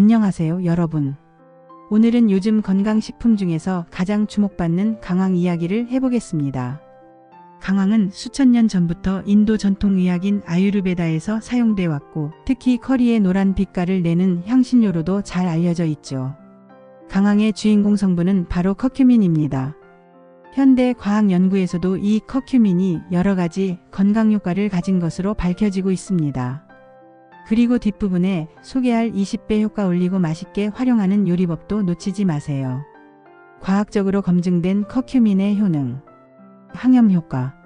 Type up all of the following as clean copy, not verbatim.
안녕하세요, 여러분. 오늘은 요즘 건강식품 중에서 가장 주목받는 강황 이야기를 해보겠습니다. 강황은 수천 년 전부터 인도 전통의학인 아유르베다에서 사용돼 왔고, 특히 커리에 노란 빛깔을 내는 향신료로도 잘 알려져 있죠. 강황의 주인공 성분은 바로 커큐민입니다. 현대 과학 연구에서도 이 커큐민이 여러 가지 건강 효과를 가진 것으로 밝혀지고 있습니다. 그리고 뒷부분에 소개할 20배 효과 올리고 맛있게 활용하는 요리법도 놓치지 마세요. 과학적으로 검증된 커큐민의 효능. 항염 효과.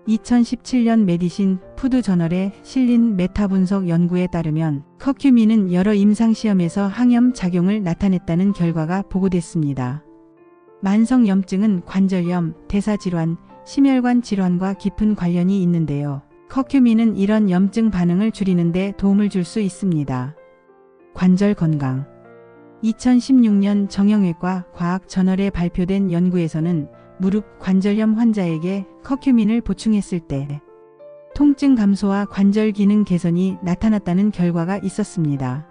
2017년 메디신 푸드 저널에 실린 메타 분석 연구에 따르면 커큐민은 여러 임상시험에서 항염 작용을 나타냈다는 결과가 보고됐습니다. 만성염증은 관절염, 대사질환, 심혈관 질환과 깊은 관련이 있는데요. 커큐민은 이런 염증 반응을 줄이는 데 도움을 줄 수 있습니다. 관절 건강. 2016년 정형외과 과학 저널에 발표된 연구에서는 무릎 관절염 환자에게 커큐민을 보충했을 때 통증 감소와 관절 기능 개선이 나타났다는 결과가 있었습니다.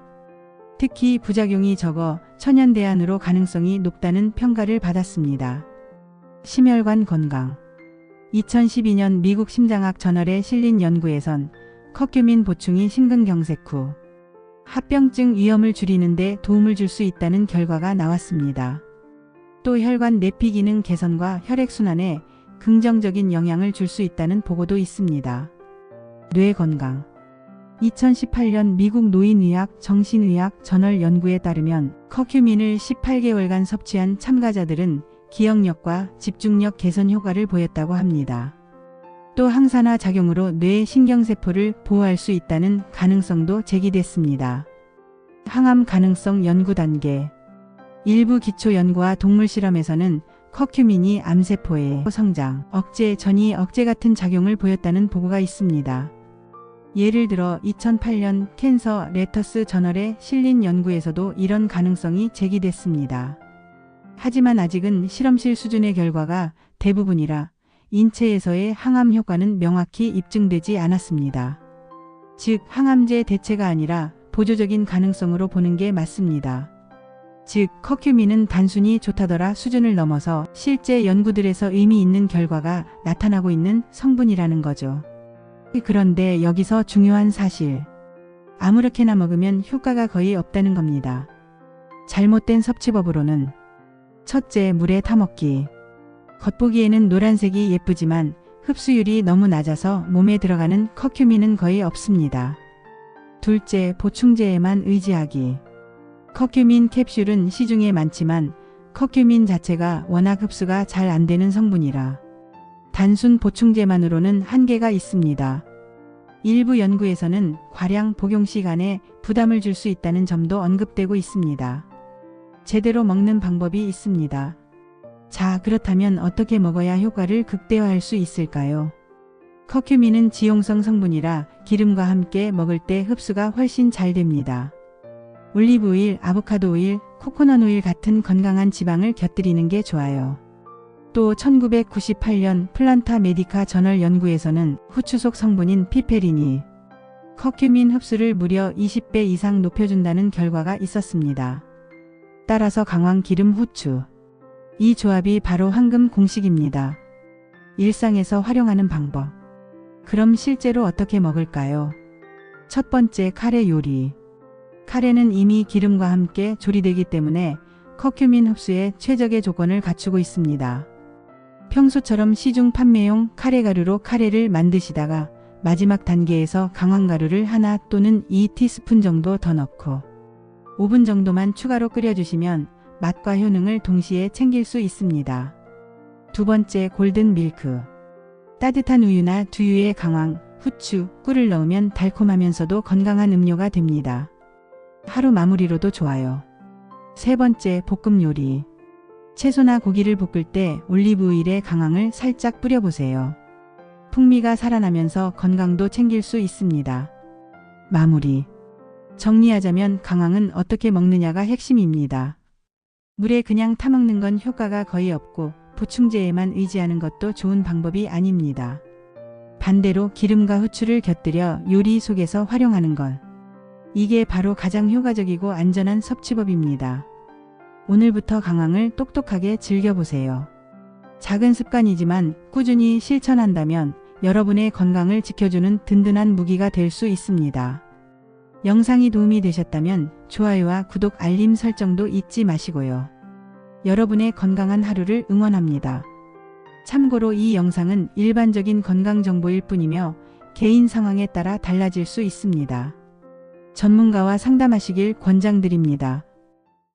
특히 부작용이 적어 천연대안으로 가능성이 높다는 평가를 받았습니다. 심혈관 건강. 2012년 미국 심장학 저널에 실린 연구에선 커큐민 보충이 심근경색 후 합병증 위험을 줄이는 데 도움을 줄 수 있다는 결과가 나왔습니다. 또 혈관 내피 기능 개선과 혈액순환에 긍정적인 영향을 줄 수 있다는 보고도 있습니다. 뇌 건강. 2018년 미국 노인의학 정신의학 저널 연구에 따르면 커큐민을 18개월간 섭취한 참가자들은 기억력과 집중력 개선 효과를 보였다고 합니다. 또 항산화 작용으로 뇌 신경세포를 보호할 수 있다는 가능성도 제기됐습니다. 항암 가능성 연구 단계. 일부 기초 연구와 동물 실험에서는 커큐민이 암세포의 성장, 억제, 전이 억제 같은 작용을 보였다는 보고가 있습니다. 예를 들어 2008년 캔서 레터스 저널에 실린 연구에서도 이런 가능성이 제기됐습니다. 하지만 아직은 실험실 수준의 결과가 대부분이라 인체에서의 항암 효과는 명확히 입증되지 않았습니다. 즉, 항암제 대체가 아니라 보조적인 가능성으로 보는 게 맞습니다. 즉, 커큐민은 단순히 좋다더라 수준을 넘어서 실제 연구들에서 의미 있는 결과가 나타나고 있는 성분이라는 거죠. 그런데 여기서 중요한 사실. 아무렇게나 먹으면 효과가 거의 없다는 겁니다. 잘못된 섭취법으로는 첫째, 물에 타먹기. 겉보기에는 노란색이 예쁘지만 흡수율이 너무 낮아서 몸에 들어가는 커큐민은 거의 없습니다. 둘째, 보충제에만 의지하기. 커큐민 캡슐은 시중에 많지만 커큐민 자체가 워낙 흡수가 잘 안 되는 성분이라 단순 보충제만으로는 한계가 있습니다. 일부 연구에서는 과량 복용 시간에 부담을 줄 수 있다는 점도 언급되고 있습니다. 제대로 먹는 방법이 있습니다. 자, 그렇다면 어떻게 먹어야 효과를 극대화할 수 있을까요? 커큐민은 지용성 성분이라 기름과 함께 먹을 때 흡수가 훨씬 잘 됩니다. 올리브오일, 아보카도 오일, 코코넛 오일 같은 건강한 지방을 곁들이는 게 좋아요. 또 1998년 플란타 메디카 저널 연구에서는 후추 속 성분인 피페린이 커큐민 흡수를 무려 20배 이상 높여준다는 결과가 있었습니다. 따라서 강황 기름 후추. 이 조합이 바로 황금 공식입니다. 일상에서 활용하는 방법. 그럼 실제로 어떻게 먹을까요? 첫 번째, 카레 요리. 카레는 이미 기름과 함께 조리되기 때문에 커큐민 흡수에 최적의 조건을 갖추고 있습니다. 평소처럼 시중 판매용 카레 가루로 카레를 만드시다가 마지막 단계에서 강황가루를 하나 또는 2티스푼 정도 더 넣고 5분 정도만 추가로 끓여주시면 맛과 효능을 동시에 챙길 수 있습니다. 두 번째, 골든 밀크. 따뜻한 우유나 두유에 강황, 후추, 꿀을 넣으면 달콤하면서도 건강한 음료가 됩니다. 하루 마무리로도 좋아요. 세 번째, 볶음 요리. 채소나 고기를 볶을 때 올리브 오일에 강황을 살짝 뿌려보세요. 풍미가 살아나면서 건강도 챙길 수 있습니다. 마무리. 정리하자면 강황은 어떻게 먹느냐가 핵심입니다. 물에 그냥 타먹는 건 효과가 거의 없고 보충제에만 의지하는 것도 좋은 방법이 아닙니다. 반대로 기름과 후추를 곁들여 요리 속에서 활용하는 것. 이게 바로 가장 효과적이고 안전한 섭취법입니다. 오늘부터 강황을 똑똑하게 즐겨보세요. 작은 습관이지만 꾸준히 실천한다면 여러분의 건강을 지켜주는 든든한 무기가 될 수 있습니다. 영상이 도움이 되셨다면 좋아요와 구독, 알림 설정도 잊지 마시고요. 여러분의 건강한 하루를 응원합니다. 참고로 이 영상은 일반적인 건강 정보일 뿐이며 개인 상황에 따라 달라질 수 있습니다. 전문가와 상담하시길 권장드립니다.